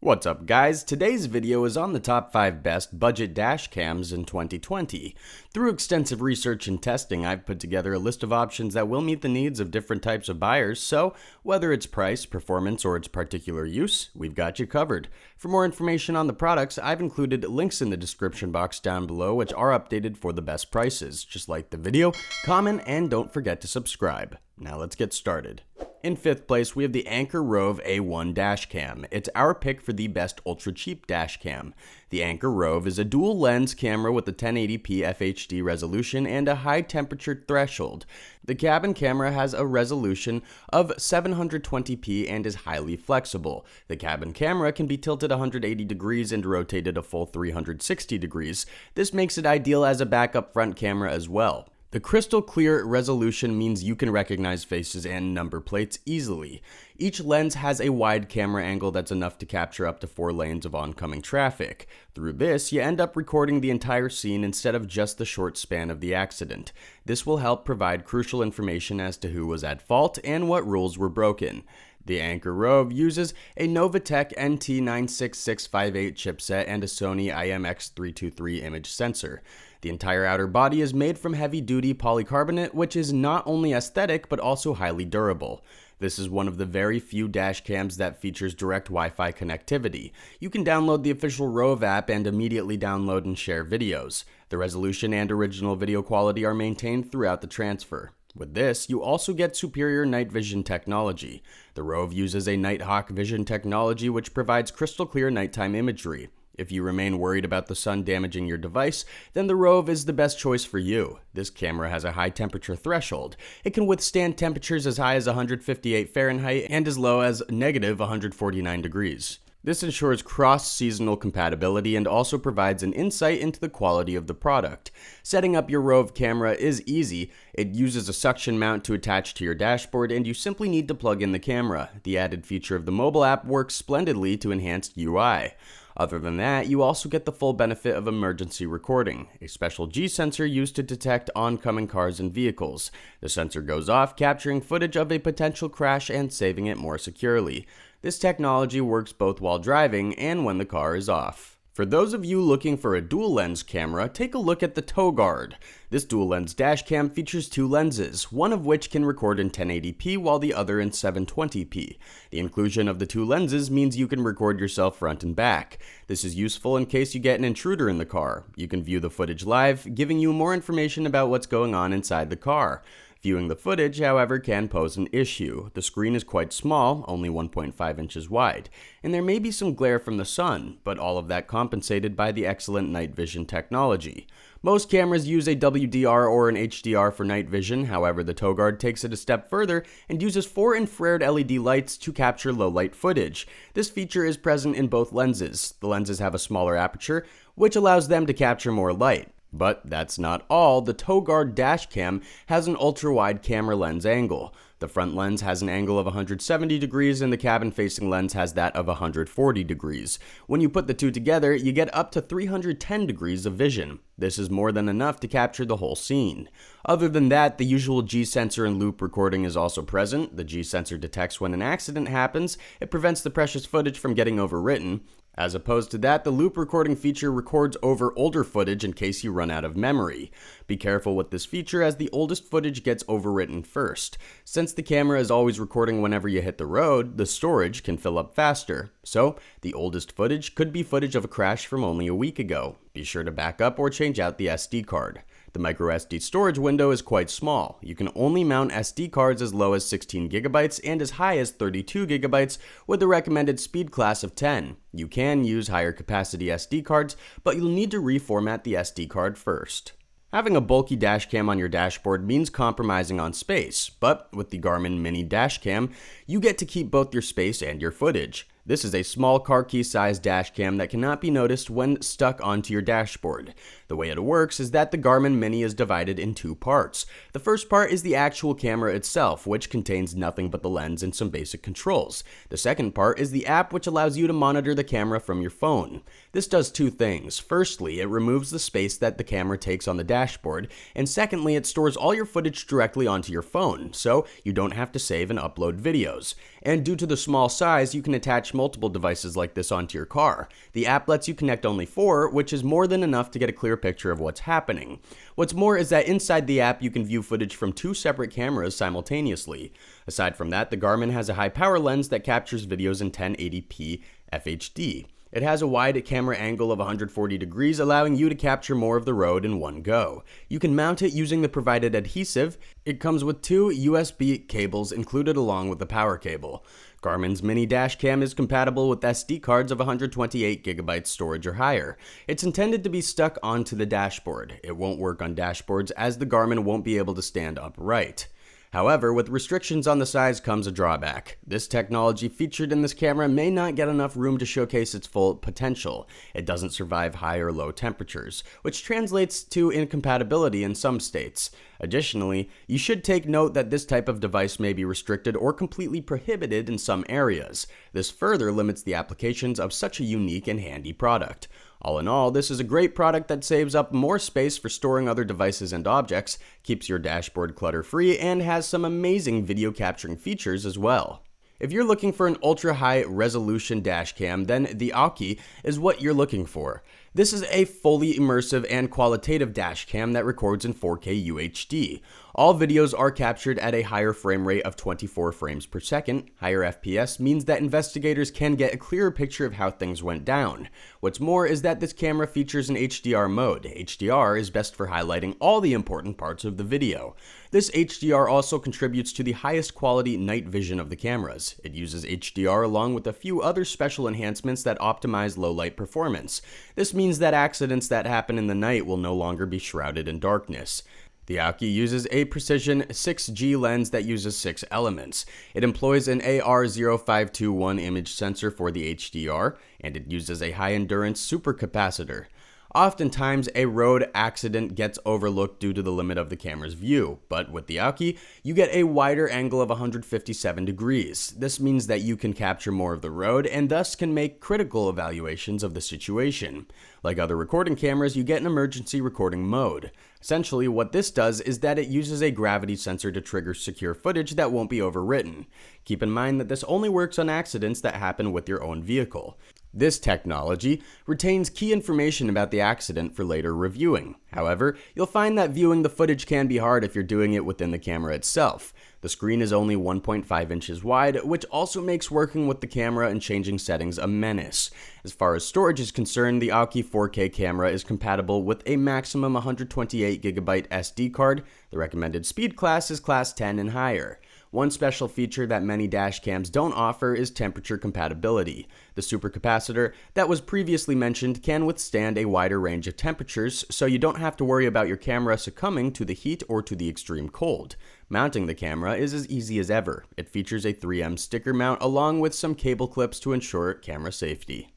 What's up guys, today's video is on the top 5 best budget dash cams in 2020. Through extensive research and testing, I've put together a list of options that will meet the needs of different types of buyers, so whether it's price, performance, or its particular use, we've got you covered. For more information on the products, I've included links in the description box down below which are updated for the best prices. Just like the video, comment, and don't forget to subscribe. Now let's get started. In 5th place, we have the Anker Rove A1 dashcam. It's our pick for the best ultra-cheap dashcam. The Anker Rove is a dual-lens camera with a 1080p FHD resolution and a high-temperature threshold. The cabin camera has a resolution of 720p and is highly flexible. The cabin camera can be tilted 180 degrees and rotated a full 360 degrees. This makes it ideal as a backup front camera as well. The crystal clear resolution means you can recognize faces and number plates easily. Each lens has a wide camera angle that's enough to capture up to 4 lanes of oncoming traffic. Through this, you end up recording the entire scene instead of just the short span of the accident. This will help provide crucial information as to who was at fault and what rules were broken. The Anker Rove uses a Novatech NT96658 chipset and a Sony IMX323 image sensor. The entire outer body is made from heavy-duty polycarbonate, which is not only aesthetic but also highly durable. This is one of the very few dash cams that features direct Wi-Fi connectivity. You can download the official Rove app and immediately download and share videos. The resolution and original video quality are maintained throughout the transfer. With this, you also get superior night vision technology. The Rove uses a Nighthawk vision technology which provides crystal clear nighttime imagery. If you remain worried about the sun damaging your device, then the Rove is the best choice for you. This camera has a high temperature threshold. It can withstand temperatures as high as 158 Fahrenheit and as low as negative 149 degrees. This ensures cross-seasonal compatibility and also provides an insight into the quality of the product. Setting up your Rove camera is easy. It uses a suction mount to attach to your dashboard and you simply need to plug in the camera. The added feature of the mobile app works splendidly to enhanced UI. Other than that, you also get the full benefit of emergency recording, a special G sensor used to detect oncoming cars and vehicles. The sensor goes off, capturing footage of a potential crash and saving it more securely. This technology works both while driving and when the car is off. For those of you looking for a dual lens camera, take a look at the TowGuard. This dual lens dash cam features 2 lenses, one of which can record in 1080p while the other in 720p. The inclusion of the 2 lenses means you can record yourself front and back. This is useful in case you get an intruder in the car. You can view the footage live, giving you more information about what's going on inside the car. Viewing the footage, however, can pose an issue. The screen is quite small, only 1.5 inches wide, and there may be some glare from the sun, but all of that compensated by the excellent night vision technology. Most cameras use a WDR or an HDR for night vision, however the TowGuard takes it a step further and uses 4 infrared LED lights to capture low light footage. This feature is present in both lenses. The lenses have a smaller aperture, which allows them to capture more light. But that's not all. The TowGuard dashcam has an ultra-wide camera lens angle. The front lens has an angle of 170 degrees and the cabin-facing lens has that of 140 degrees. When you put the two together, you get up to 310 degrees of vision. This is more than enough to capture the whole scene. Other than that, the usual G-sensor and loop recording is also present. The G-sensor detects when an accident happens. It prevents the precious footage from getting overwritten. As opposed to that, the loop recording feature records over older footage in case you run out of memory. Be careful with this feature as the oldest footage gets overwritten first. Since the camera is always recording whenever you hit the road, the storage can fill up faster. So, the oldest footage could be footage of a crash from only a week ago. Be sure to back up or change out the SD card. The microSD storage window is quite small. You can only mount SD cards as low as 16 GB and as high as 32 GB with a recommended speed class of 10. You can use higher capacity SD cards, but you'll need to reformat the SD card first. Having a bulky dashcam on your dashboard means compromising on space, but with the Garmin Mini Dashcam, you get to keep both your space and your footage. This is a small car key size dashcam that cannot be noticed when stuck onto your dashboard. The way it works is that the Garmin Mini is divided in 2 parts. The first part is the actual camera itself, which contains nothing but the lens and some basic controls. The second part is the app, which allows you to monitor the camera from your phone. This does 2 things. Firstly, it removes the space that the camera takes on the dashboard, and secondly, it stores all your footage directly onto your phone, so you don't have to save and upload videos. And due to the small size, you can attach multiple devices like this onto your car. The app lets you connect only 4, which is more than enough to get a clear picture of what's happening. What's more is that inside the app you can view footage from 2 separate cameras simultaneously. Aside from that, the Garmin has a high power lens that captures videos in 1080p FHD. It has a wide camera angle of 140 degrees, allowing you to capture more of the road in one go. You can mount it using the provided adhesive. It comes with 2 USB cables included along with the power cable. Garmin's mini dash cam is compatible with SD cards of 128GB storage or higher. It's intended to be stuck onto the dashboard. It won't work on dashboards as the Garmin won't be able to stand upright. However, with restrictions on the size comes a drawback. This technology featured in this camera may not get enough room to showcase its full potential. It doesn't survive high or low temperatures, which translates to incompatibility in some states. Additionally, you should take note that this type of device may be restricted or completely prohibited in some areas. This further limits the applications of such a unique and handy product. All in all, this is a great product that saves up more space for storing other devices and objects, keeps your dashboard clutter-free, and has some amazing video capturing features as well. If you're looking for an ultra-high resolution dash cam, then the Aukey is what you're looking for. This is a fully immersive and qualitative dash cam that records in 4K UHD. All videos are captured at a higher frame rate of 24 frames per second. Higher FPS means that investigators can get a clearer picture of how things went down. What's more is that this camera features an HDR mode. HDR is best for highlighting all the important parts of the video. This HDR also contributes to the highest quality night vision of the cameras. It uses HDR along with a few other special enhancements that optimize low light performance. This means that accidents that happen in the night will no longer be shrouded in darkness. The Aukey uses a precision 6G lens that uses 6 elements. It employs an AR0521 image sensor for the HDR, and it uses a high-endurance supercapacitor. Oftentimes, a road accident gets overlooked due to the limit of the camera's view, but with the Aukey, you get a wider angle of 157 degrees. This means that you can capture more of the road and thus can make critical evaluations of the situation. Like other recording cameras, you get an emergency recording mode. Essentially, what this does is that it uses a gravity sensor to trigger secure footage that won't be overwritten. Keep in mind that this only works on accidents that happen with your own vehicle. This technology retains key information about the accident for later reviewing. However, you'll find that viewing the footage can be hard if you're doing it within the camera itself. The screen is only 1.5 inches wide, which also makes working with the camera and changing settings a menace. As far as storage is concerned, the Aukey 4K camera is compatible with a maximum 128GB SD card. The recommended speed class is class 10 and higher. One special feature that many dash cams don't offer is temperature compatibility. The supercapacitor that was previously mentioned can withstand a wider range of temperatures, so you don't have to worry about your camera succumbing to the heat or to the extreme cold. Mounting the camera is as easy as ever. It features a 3M sticker mount along with some cable clips to ensure camera safety.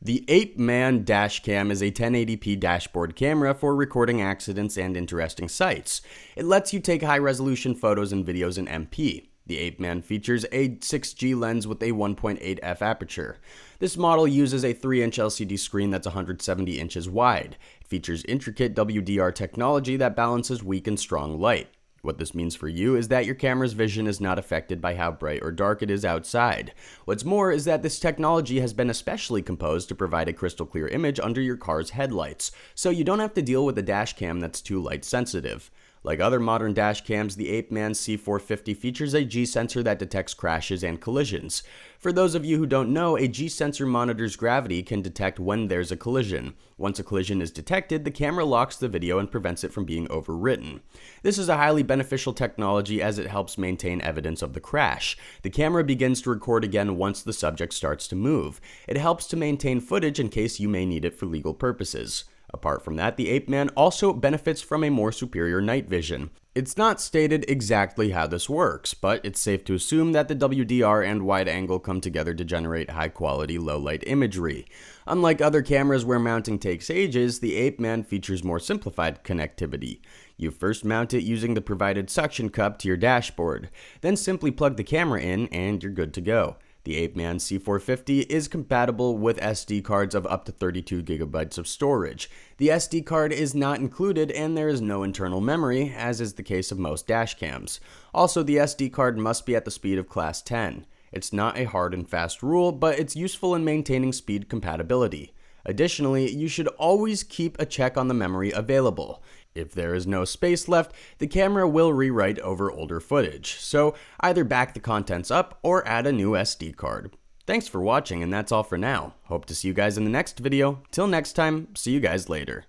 The Apeman Dashcam is a 1080p dashboard camera for recording accidents and interesting sights. It lets you take high-resolution photos and videos in MP. The Apeman features a 6G lens with a 1.8f aperture. This model uses a 3-inch LCD screen that's 170 inches wide. It features intricate WDR technology that balances weak and strong light. What this means for you is that your camera's vision is not affected by how bright or dark it is outside. What's more is that this technology has been especially composed to provide a crystal clear image under your car's headlights, so you don't have to deal with a dash cam that's too light sensitive. Like other modern dash cams, the Apeman C450 features a G-sensor that detects crashes and collisions. For those of you who don't know, a G-sensor monitors gravity can detect when there's a collision. Once a collision is detected, the camera locks the video and prevents it from being overwritten. This is a highly beneficial technology as it helps maintain evidence of the crash. The camera begins to record again once the subject starts to move. It helps to maintain footage in case you may need it for legal purposes. Apart from that, the Apeman also benefits from a more superior night vision. It's not stated exactly how this works, but it's safe to assume that the WDR and wide angle come together to generate high-quality low-light imagery. Unlike other cameras where mounting takes ages, the Apeman features more simplified connectivity. You first mount it using the provided suction cup to your dashboard, then simply plug the camera in and you're good to go. The Apeman C450 is compatible with SD cards of up to 32 GB of storage. The SD card is not included and there is no internal memory, as is the case of most dash cams. Also, the SD card must be at the speed of class 10. It's not a hard and fast rule, but it's useful in maintaining speed compatibility. Additionally, you should always keep a check on the memory available. If there is no space left, the camera will rewrite over older footage, so either back the contents up or add a new SD card. Thanks for watching, and that's all for now. Hope to see you guys in the next video. Till next time, see you guys later.